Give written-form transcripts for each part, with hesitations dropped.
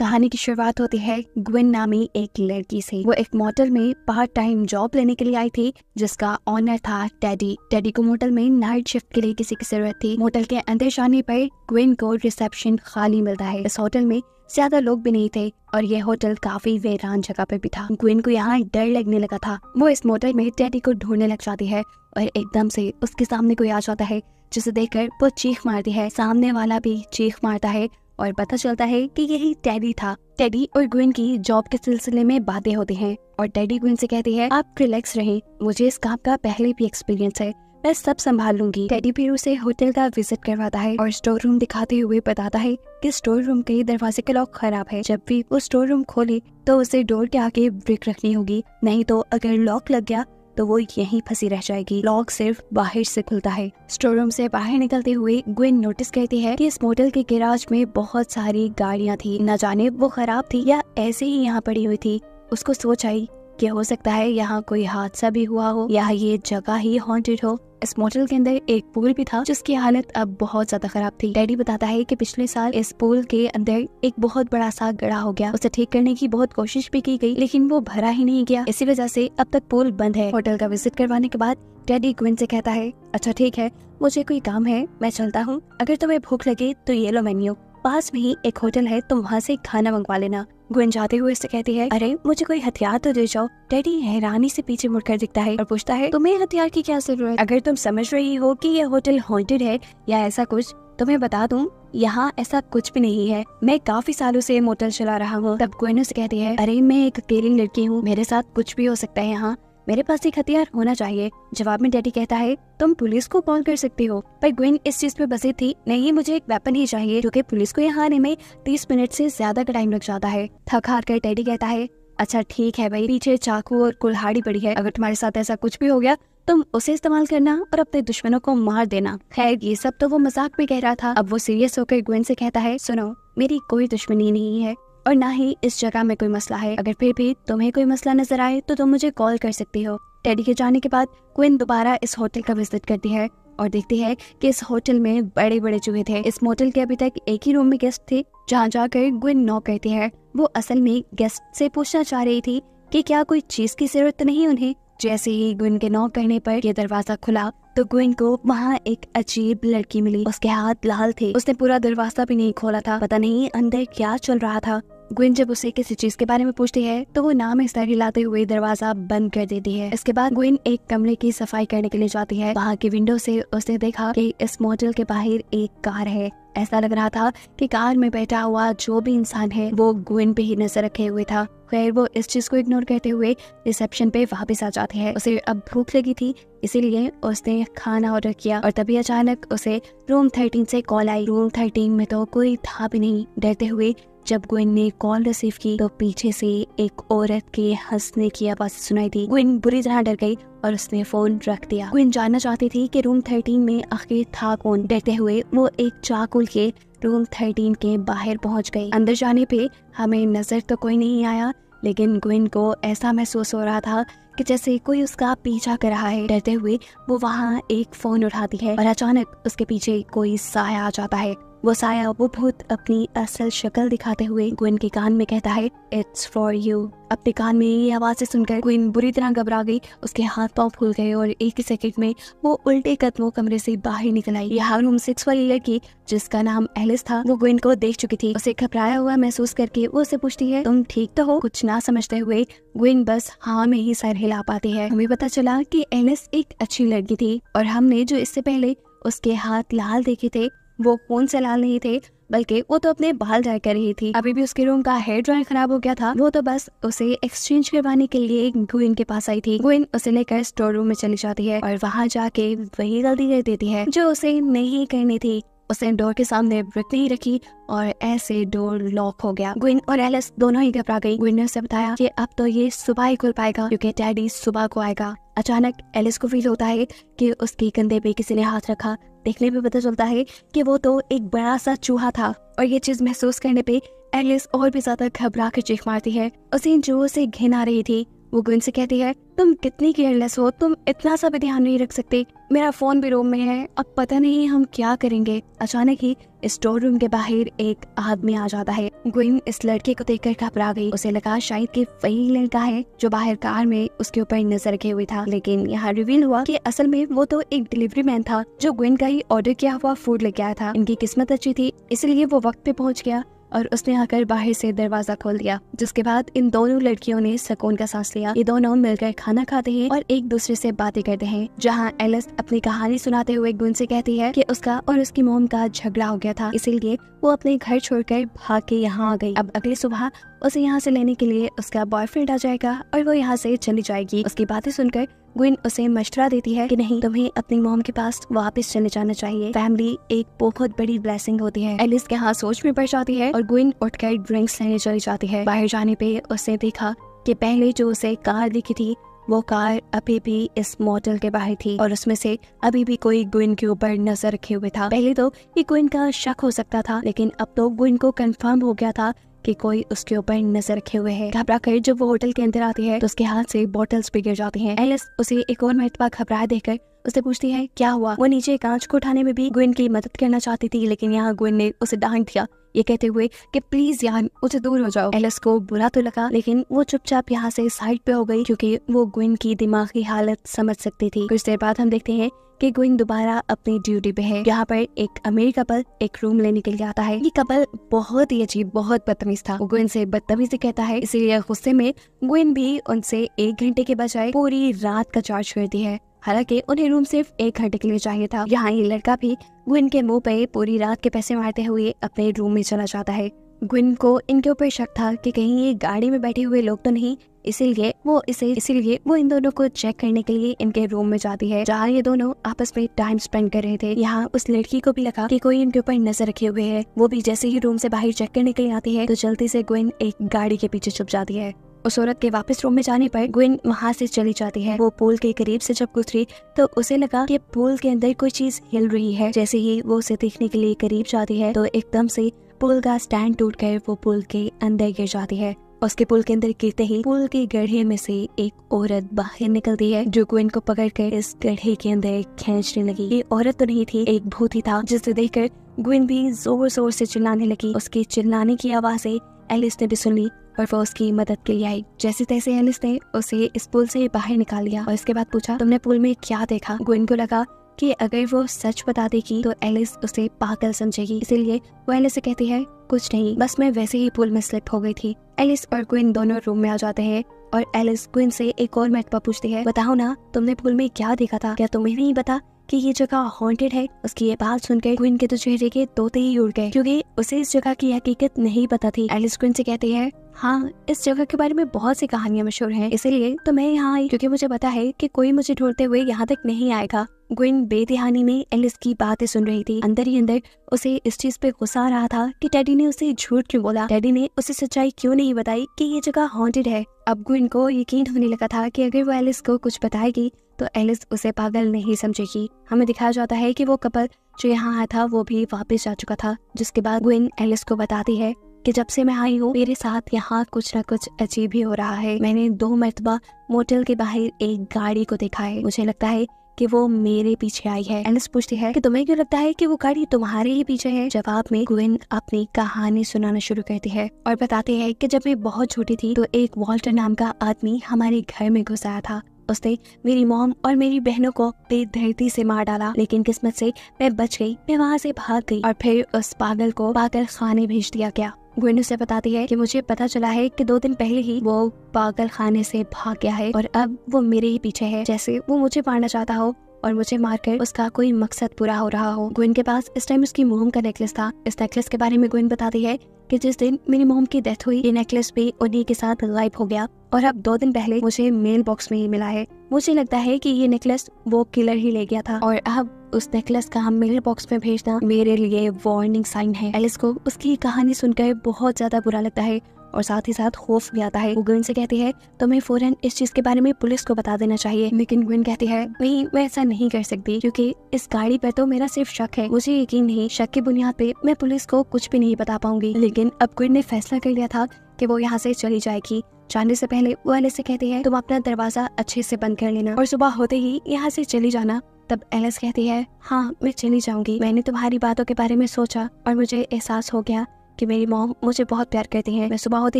कहानी की शुरुआत होती है ग्विन नामी एक लड़की से। वो एक मोटल में पार्ट टाइम जॉब लेने के लिए आई थी, जिसका ऑनर था टेडी। टेडी को मोटल में नाइट शिफ्ट के लिए किसी की जरूरत थी। मोटल के अंदर जाने पर ग्विन को रिसेप्शन खाली मिलता है। इस होटल में ज्यादा लोग भी नहीं थे और ये होटल काफी वीरान जगह पे भी था। ग्विन को यहाँ डर लगने लगा था। वो इस मोटल में टेडी को ढूंढने लग जाती है और एकदम से उसके सामने कोई आ जाता है, जिसे देखकर वो चीख मारती है। सामने वाला भी चीख मारता है और पता चलता है कि यही टेडी था। टेडी और ग्विन की जॉब के सिलसिले में बातें होती हैं और टेडी ग्विन से कहती है, आप रिलैक्स रहें, मुझे इस काम का पहले भी एक्सपीरियंस है, मैं सब संभाल लूंगी। टेडी फिर उसे होटल का विजिट करवाता है और स्टोर रूम दिखाते हुए बताता है कि स्टोर रूम के दरवाजे का लॉक खराब है। जब भी वो स्टोर रूम खोले तो उसे डोर के आगे ब्रेक रखनी होगी, नहीं तो अगर लॉक लग गया तो वो यहीं फंसी रह जाएगी। लॉक सिर्फ बाहर से खुलता है। स्टोर रूम से बाहर निकलते हुए ग्विन नोटिस करती है कि इस मोटल के गैराज में बहुत सारी गाड़ियाँ थी। न जाने वो खराब थी या ऐसे ही यहाँ पड़ी हुई थी। उसको सोच आई कि हो सकता है यहाँ कोई हादसा भी हुआ हो या ये जगह ही हॉन्टेड हो। इस मोटल के अंदर एक पूल भी था जिसकी हालत अब बहुत ज्यादा खराब थी। डैडी बताता है कि पिछले साल इस पूल के अंदर एक बहुत बड़ा सा गड्ढा हो गया। उसे ठीक करने की बहुत कोशिश भी की गई, लेकिन वो भरा ही नहीं गया। इसी वजह से अब तक पूल बंद है। होटल का विजिट करवाने के बाद डैडी ग्विन से कहता है, अच्छा ठीक है, मुझे कोई काम है, मैं चलता हूँ। अगर तुम्हें भूख लगे तो ये लो मेन्यू, पास में ही एक होटल है, तुम वहाँ से खाना मंगवा लेना। ग्विन जाते हुए इससे कहती है, अरे मुझे कोई हथियार तो दे जाओ। डैडी हैरानी से पीछे मुड़कर दिखता है और पूछता है, तुम्हें हथियार की क्या जरूरत? अगर तुम समझ रही हो कि ये होटल हॉन्टेड है या ऐसा कुछ, तो मैं बता दूं, यहाँ ऐसा कुछ भी नहीं है। मैं काफी सालों से मोटल चला रहा हूँ। तब ग्विन उसे कहती है, अरे मैं एक अकेली लड़की हूँ, मेरे साथ कुछ भी हो सकता है, यहाँ मेरे पास एक हथियार होना चाहिए। जवाब में डैडी कहता है, तुम पुलिस को कॉल कर सकती हो। पर ग्विन इस चीज पे बसी थी, नहीं मुझे एक वेपन ही चाहिए, क्योंकि पुलिस को यहाँ आने में 30 मिनट से ज्यादा का टाइम लग जाता है। थक हार कर डैडी कहता है, अच्छा ठीक है भाई, पीछे चाकू और कुल्हाड़ी पड़ी है, अगर तुम्हारे साथ ऐसा कुछ भी हो गया तुम उसे इस्तेमाल करना और अपने दुश्मनों को मार देना। खैर ये सब तो वो मजाक में कह रहा था। अब वो सीरियस होकर ग्विन से कहता है, सुनो, मेरी कोई दुश्मनी नहीं है और ना ही इस जगह में कोई मसला है। अगर फिर भी तुम्हें कोई मसला नजर आए तो तुम मुझे कॉल कर सकती हो। टेडी के जाने के बाद ग्विन दोबारा इस होटल का विजिट करती है और देखती है कि इस होटल में बड़े बड़े चूहे थे। इस मोटल के अभी तक एक ही रूम में गेस्ट थे, जहाँ जाकर ग्विन नॉक करती है। वो असल में गेस्ट से पूछना चाह रही थी कि क्या कोई चीज की जरूरत तो नहीं उन्हें। जैसे ही ग्विन के नॉक करने पर ये दरवाजा खुला तो ग्विन को वहाँ एक अजीब लड़की मिली। उसके हाथ लाल थे, उसने पूरा दरवाजा भी नहीं खोला था। पता नहीं अंदर क्या चल रहा था। ग्विन जब उसे किसी चीज के बारे में पूछती है तो वो नाम सर हिलाते हुए दरवाजा बंद कर देती है। इसके बाद ग्विन एक कमरे की सफाई करने के लिए जाती है। वहाँ की विंडो से उसने देखा कि इस मोटल के बाहर एक कार है। ऐसा लग रहा था कि कार में बैठा हुआ जो भी इंसान है वो ग्विन पे ही नजर रखे हुए था। खैर वो इस चीज को इग्नोर करते हुए रिसेप्शन पे वापस आ जाती है। उसे अब भूख लगी थी, इसीलिए उसने खाना ऑर्डर किया और तभी अचानक उसे रूम 13 से कॉल आई। रूम 13 में तो कोई था भी नहीं। डरते हुए जब ग्विन ने कॉल रिसीव की तो पीछे से एक औरत के हंसने की आवाज सुनाई दी। ग्विन बुरी तरह डर गई और उसने फोन रख दिया। ग्विन जानना चाहती थी कि रूम 13 में आखिर था कौन। डरते हुए वो एक चाकू के रूम 13 के बाहर पहुंच गई। अंदर जाने पे हमें नजर तो कोई नहीं आया, लेकिन ग्विन को ऐसा महसूस हो रहा था कि जैसे कोई उसका पीछा कर रहा है। डरते हुए वो वहाँ एक फोन उठाती है और अचानक उसके पीछे कोई साया आ जाता है। वो साया वो भूत अपनी असल शक्ल दिखाते हुए ग्विन के कान में कहता है, इट्स फॉर यू। अपने कान में ये आवाज़ें सुनकर ग्विन बुरी तरह घबरा गई। उसके हाथ पांव फूल गए और एक ही सेकंड में वो उल्टे कदमों कमरे से बाहर निकल आई। यहाँ रूम 6 वाली लड़की, जिसका नाम एलिस था, वो ग्विन को देख चुकी थी। उसे घबराया हुआ महसूस करके वो उसे पूछती है, तुम ठीक तो हो? कुछ ना समझते हुए ग्विन बस हाँ में ही सर हिला पाती है। हमें पता चला कि एलिस एक अच्छी लड़की थी और हमने जो इससे पहले उसके हाथ लाल देखे थे वो खून से लाल नहीं थे, बल्कि वो तो अपने बाल ड्राई कर रही थी। अभी भी उसके रूम का हेयर ड्रायर खराब हो गया था। वो तो बस उसे एक्सचेंज करवाने के लिए ग्विन के पास आई थी। ग्विन उसे लेकर स्टोर रूम में चली जाती है और वहाँ जाके वही गलती कर देती है जो उसे नहीं करनी थी। उसने डोर के सामने ब्रिक नहीं रखी और ऐसे डोर लॉक हो गया। ग्विन और एलिस दोनों ही घबरा गई। ग्विन ने उसे बताया कि अब तो ये सुबह ही खुल पाएगा क्योंकि डैडी सुबह को आएगा। अचानक एलिस को फील होता है कि उसके कंधे पे किसी ने हाथ रखा। देखने पे पता चलता है कि वो तो एक बड़ा सा चूहा था और ये चीज महसूस करने पे एलिस और भी ज्यादा घबरा कर चीख मारती है। उसे जो से घिन आ रही थी वो ग्विन से कहती है, तुम कितनी केयरलेस हो, तुम इतना सा भी ध्यान नहीं रख सकते, मेरा फोन भी रूम में है, अब पता नहीं हम क्या करेंगे। अचानक ही स्टोर रूम के बाहर एक आदमी आ जाता है। ग्विन इस लड़के को देखकर घबरा गई। उसे लगा शायद कि वही लड़का है जो बाहर कार में उसके ऊपर नजर रखे हुए था, लेकिन यहाँ रिवील हुआ कि असल में वो तो एक डिलीवरी मैन था जो ग्विन का ही ऑर्डर किया हुआ फूड लेके आया था। इनकी किस्मत अच्छी थी, इसलिए वो वक्त पे पहुंच गया और उसने आकर बाहर से दरवाजा खोल दिया। जिसके बाद इन दोनों लड़कियों ने सुकून का सांस लिया। ये दोनों मिलकर खाना खाते हैं और एक दूसरे से बातें करते हैं, जहाँ एलिस अपनी कहानी सुनाते हुए ग्विन से कहती है कि उसका और उसकी मॉम का झगड़ा हो गया था, इसीलिए वो अपने घर छोड़कर भाग के यहाँ आ गई। अब अगली सुबह उसे यहाँ से लेने के लिए उसका बॉयफ्रेंड आ जाएगा और वो यहाँ से चली जाएगी। उसकी बातें सुनकर ग्विन उसे मशवरा देती है कि नहीं, तुम्हें अपनी मॉम के पास वापस चले जाना चाहिए। फैमिली एक बहुत बड़ी ब्लेसिंग होती है। एलिस के यहाँ सोच में पड़ जाती है और ग्विन उठकर ड्रिंक्स लेने चली जाती है। बाहर जाने पे उसने देखा कि पहले जो उसे कार दिखी थी वो कार अभी भी इस मोटल के बाहर थी और उसमें से अभी भी कोई ग्विन के ऊपर नजर रखे हुए था। पहले तो ये ग्विन का शक हो सकता था, लेकिन अब तो ग्विन को कंफर्म हो गया था कि कोई उसके ऊपर नजर रखे हुए है। घबरा कर जब वो होटल के अंदर आती है तो उसके हाथ से बॉटल्स भी गिर जाती हैं। एलिस उसे एक और मरतबा घबराए देखकर उससे पूछती है क्या हुआ। वो नीचे कांच को उठाने में भी ग्विन की मदद करना चाहती थी, लेकिन यहाँ ग्विन ने उसे डांट दिया, ये कहते हुए कि प्लीज यार मुझे दूर हो जाओ। एलिस को बुरा तो लगा, लेकिन वो चुपचाप यहाँ से साइड पे हो गई क्योंकि वो ग्विन की दिमागी हालत समझ सकती थी। कुछ देर बाद हम देखते हैं कि ग्विन दोबारा अपनी ड्यूटी पे है। यहाँ पर एक अमीर कपल एक रूम लेने के लिए आता है। ये कपल बहुत ही अजीब, बहुत बदतमीज था। वो ग्विन से बदतमीजी कहता है, इसीलिए गुस्से में ग्विन भी उनसे 1 घंटे के बजाय पूरी रात का चार्ज करती है। हालांकि उन्हें रूम सिर्फ 1 घंटे के लिए चाहिए था। यहाँ ये लड़का भी ग्विन के मुंह पे पूरी रात के पैसे मारते हुए अपने रूम में चला जाता है। ग्विन को इनके ऊपर शक था कि कहीं ये गाड़ी में बैठे हुए लोग तो नहीं, इसीलिए वो इन दोनों को चेक करने के लिए इनके रूम में जाती है, जहाँ ये दोनों आपस में टाइम स्पेंड कर रहे थे। यहाँ उस लड़की को भी लगा कि कोई इनके ऊपर नजर रखे हुए है। वो भी जैसे ही रूम से बाहर चेक करने के लिए आती है तो जल्दी से ग्विन एक गाड़ी के पीछे छुप जाती है। उस औरत के वापस रूम में जाने पर ग्विन वहाँ से चली जाती है। वो पूल के करीब से जब गुजरी तो उसे लगा कि पूल के अंदर कोई चीज हिल रही है। जैसे ही वो उसे देखने के लिए करीब जाती है तो एकदम से पुल का स्टैंड टूटकर वो पुल के अंदर गिर जाती है। उसके पुल के अंदर गिरते ही पुल के गड्ढे में से एक औरत बाहर निकलती है, जो ग्विन को पकड़कर इस गड्ढे के अंदर खींचने लगी। ये औरत तो नहीं थी, एक भूत ही था, जिसे देखकर ग्विन भी जोर जोर से चिल्लाने लगी। उसके चिल्लाने की आवाज़ें एलिस ने भी सुन ली और वो उसकी मदद के लिए आई। जैसे तैसे एलिस ने उसे इस पुल से बाहर निकाल लिया और इसके बाद पूछा, तुमने पुल में क्या देखा। ग्विन को लगा कि अगर वो सच बता देगी तो एलिस उसे पागल समझेगी, इसीलिए वो एलिस से कहती है, कुछ नहीं, बस मैं वैसे ही पुल में स्लिप हो गई थी। एलिस और ग्विन दोनों रूम में आ जाते हैं और एलिस ग्विन से एक और मरतबा पूछती है, बताओ ना तुमने पुल में क्या देखा था, क्या तुम्हें नहीं पता कि ये जगह हॉन्टेड है। उसकी ये बात सुनकर ग्विन के तो चेहरे के तोते ही उड़ गए, क्योंकि उसे इस जगह की हकीकत नहीं पता थी। एलिस ग्विन से कहती है, हाँ, इस जगह के बारे में बहुत सी कहानियां मशहूर हैं, इसीलिए तो मैं यहाँ आई, क्योंकि मुझे पता है कि कोई मुझे ढूंढते हुए यहाँ तक नहीं आएगा। ग्विन बेध्यानी में एलिस की बातें सुन रही थी। अंदर ही अंदर उसे इस चीज पे गुस्सा आ रहा था कि डैडी ने उसे झूठ क्यों बोला, डैडी ने उसे सच्चाई क्यों नहीं बताई कि ये जगह हॉन्टेड है। अब ग्विन को यकीन होने लगा था कि अगर वो एलिस को कुछ बताएगी तो एलिस उसे पागल नहीं समझेगी। हमें दिखाया जाता है कि वो कपल जो यहाँ आया था वो भी वापस जा चुका था। जिसके बाद ग्विन एलिस को बताती है कि जब से मैं आई हूँ मेरे साथ यहाँ कुछ न कुछ अजीब ही हो रहा है। मैंने 2 मरतबा मोटेल के बाहर एक गाड़ी को देखा है, मुझे लगता है कि वो मेरे पीछे आई है। एलिस पूछती है कि तुम्हें क्यों लगता है कि वो गाड़ी तुम्हारे ही पीछे है। जवाब में ग्विन अपनी कहानी सुनाना शुरू करती है और बताती है कि जब मैं बहुत छोटी थी तो एक वॉल्टर नाम का आदमी हमारे घर में घुस आया था। उसने मेरी मॉम और मेरी बहनों को बेधर्ती से मार डाला, लेकिन किस्मत से मैं बच गई। मैं वहाँ से भाग गई और फिर उस पागल को पागल खाने भेज दिया गया। ग्विन उसे बताती है कि मुझे पता चला है कि 2 दिन पहले ही वो पागल खाने से भाग गया है और अब वो मेरे ही पीछे है, जैसे वो मुझे मारना चाहता हो और मुझे मारकर उसका कोई मकसद पूरा हो रहा हो। ग्विन के पास इस टाइम उसकी मोम का नेकलेस था। इस नेकलेस के बारे में ग्विन बताती है कि जिस दिन मेरी मोम की डेथ हुई ये नेकलेस भी उन्हीं के साथ गायब हो गया और अब 2 दिन पहले मुझे मेल बॉक्स में ही मिला है। मुझे लगता है कि ये नेकलेस वो किलर ही ले गया था और अब उस नेकलेस का मेल बॉक्स में भेजना मेरे लिए वार्निंग साइन है। एलिस को उसकी कहानी सुनकर बहुत ज्यादा बुरा लगता है और साथ ही साथ खौफ भी आता है। वो ग्विन से कहती है तुम्हें फौरन इस चीज के बारे में पुलिस को बता देना चाहिए, लेकिन ग्विन कहती है नहीं, मैं ऐसा नहीं कर सकती क्योंकि इस गाड़ी पर तो मेरा सिर्फ शक है, मुझे यकीन नहीं, शक की बुनियाद पे मैं पुलिस को कुछ भी नहीं बता पाऊंगी। लेकिन अब ग्विन ने फैसला कर लिया था कि वो यहाँ से चली जाएगी। जाने से पहले वो एलिस से कहती है तुम अपना दरवाजा अच्छे से बंद कर लेना और सुबह होते ही यहाँ से चली जाना। तब एलिस कहती है हाँ मैं चली जाऊंगी, मैंने तुम्हारी बातों के बारे में सोचा और मुझे एहसास हो गया कि मेरी मॉम मुझे बहुत प्यार करती हैं। मैं सुबह होते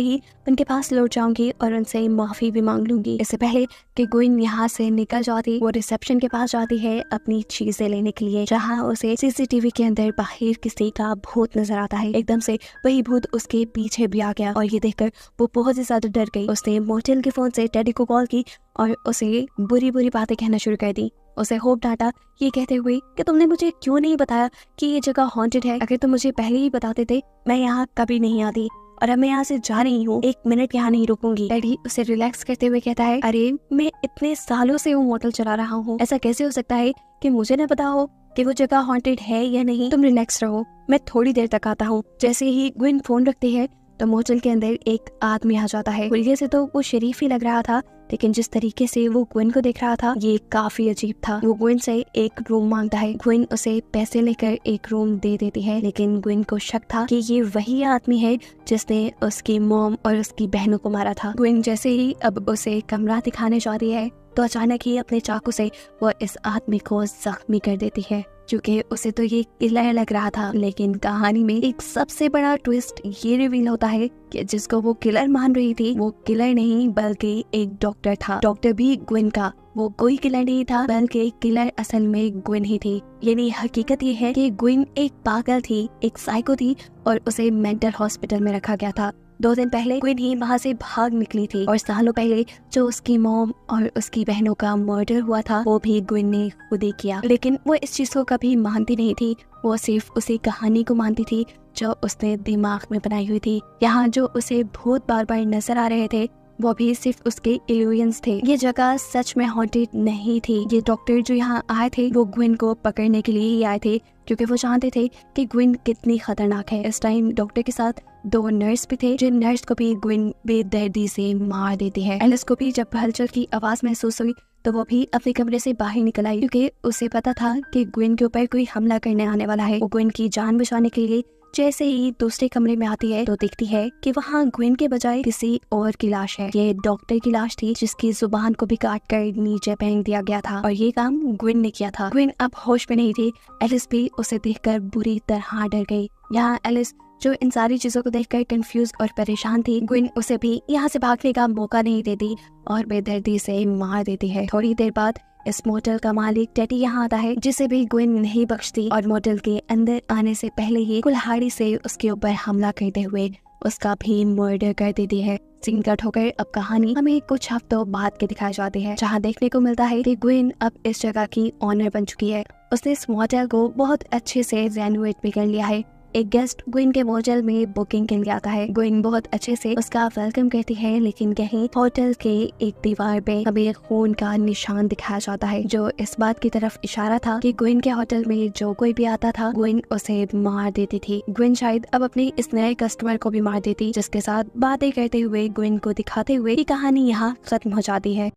ही उनके पास लौट जाऊंगी और उनसे माफी भी मांग लूंगी। इससे पहले कि ग्विन यहाँ से निकल जाती, वो रिसेप्शन के पास जाती है अपनी चीजें लेने के लिए, जहाँ उसे सीसीटीवी के अंदर बाहर किसी का भूत नजर आता है। एकदम से वही भूत उसके पीछे भी आ गया और ये देखकर वो बहुत ही ज्यादा डर गई। उसने मोटेल के फोन से टेडी को कॉल की और उसे बुरी बुरी बातें कहना शुरू कर दी। उसे होप डांटा ये कहते हुए कि तुमने मुझे क्यों नहीं बताया कि ये जगह हॉन्टेड है। अगर तुम मुझे पहले ही बताते थे मैं यहाँ कभी नहीं आती और अब मैं यहाँ से जा रही हूँ, 1 मिनट यहाँ नहीं रुकूंगी। टेडी उसे रिलैक्स करते हुए कहता है अरे मैं इतने सालों से वो मोटल चला रहा हूँ, ऐसा कैसे हो सकता है कि मुझे न पता हो कि वो जगह हॉन्टेड है या नहीं। तुम रिलैक्स रहो, मैं थोड़ी देर तक आता हूँ। जैसे ही ग्विन फोन रखती है तो मोटल के अंदर एक आदमी आ जाता है। खुलिये से तो वो शरीफ ही लग रहा था, लेकिन जिस तरीके से वो ग्विन को देख रहा था ये काफी अजीब था। वो ग्विन से एक रूम मांगता है। ग्विन उसे पैसे लेकर एक रूम दे देती है, लेकिन ग्विन को शक था कि ये वही आदमी है जिसने उसकी मॉम और उसकी बहनों को मारा था। ग्विन जैसे ही अब उसे कमरा दिखाने जाती है तो अचानक ही अपने चाकू से वो इस आदमी को जख्मी कर देती है, क्योंकि उसे तो ये किलर लग रहा था। लेकिन कहानी में एक सबसे बड़ा ट्विस्ट ये रिवील होता है कि जिसको वो किलर मान रही थी वो किलर नहीं बल्कि एक डॉक्टर था। डॉक्टर भी ग्विन का, वो कोई किलर नहीं था बल्कि किलर असल में ग्विन ही थी। यानी हकीकत ये है कि ग्विन एक पागल थी, एक साइको थी और उसे मेंटल हॉस्पिटल में रखा गया था। 2 दिन पहले ग्विन ही वहाँ से भाग निकली थी और सालों पहले जो उसकी मॉम और उसकी बहनों का मर्डर हुआ था वो भी ग्विन ने खुद ही किया। लेकिन वो इस चीज को कभी मानती नहीं थी, वो सिर्फ उसी कहानी को मानती थी जो उसने दिमाग में बनाई हुई थी। यहाँ जो उसे भूत बार बार नजर आ रहे थे वो भी सिर्फ उसके इल्यूजन्स थे। ये जगह सच में हॉन्टेड नहीं थी। ये डॉक्टर जो यहाँ आए थे वो ग्विन को पकड़ने के लिए ही आए थे, क्योंकि वो जानते थे कि ग्विन कितनी खतरनाक है। इस टाइम डॉक्टर के साथ 2 नर्स भी थे, जिन नर्स को भी ग्विन बेदर्दी से मार देती है। एलिस को भी जब हलचल की आवाज महसूस हुई तो वो भी अपने कमरे से बाहर निकल आई, क्योंकि उसे पता था कि ग्विन के ऊपर कोई हमला करने आने वाला है। वो ग्विन की जान बचाने के लिए जैसे ही दूसरे कमरे में आती है तो दिखती है कि वहाँ ग्विन के बजाय किसी और की लाश है। ये डॉक्टर की लाश थी जिसकी जुबान को भी काट कर नीचे फेंक दिया गया था और ये काम ग्विन ने किया था। ग्विन अब होश में नहीं थी। एलिस भी उसे देखकर बुरी तरह डर गई। यहाँ एलिस जो इन सारी चीजों को देखकर कंफ्यूज और परेशान थी, ग्विन उसे भी यहाँ से भागने का मौका नहीं देती और बेदर्दी से मार देती है। थोड़ी देर बाद इस मोटल का मालिक टेडी यहाँ आता है, जिसे भी ग्विन नहीं बख्शती और मोटल के अंदर आने से पहले ही कुल्हाड़ी से उसके ऊपर हमला करते हुए उसका भी मर्डर कर देती है। सीन कट होकर अब कहानी हमें कुछ हफ्तों बाद के दिखाई जाती है, जहाँ देखने को मिलता है कि ग्विन अब इस जगह की ऑनर बन चुकी है। उसने इस मोटल को बहुत अच्छे से रेनोवेट भी कर लिया है। एक गेस्ट ग्विन के मोटल में बुकिंग के लिए आता है। ग्विन बहुत अच्छे से उसका वेलकम करती है, लेकिन कहीं होटल के एक दीवार पे हमें खून का निशान दिखाया जाता है, जो इस बात की तरफ इशारा था कि ग्विन के होटल में जो कोई भी आता था ग्विन उसे मार देती थी। ग्विन शायद अब अपने इस नए कस्टमर को भी मार देती, जिसके साथ बातें करते हुए ग्विन को दिखाते हुए ये कहानी यहाँ खत्म हो जाती है।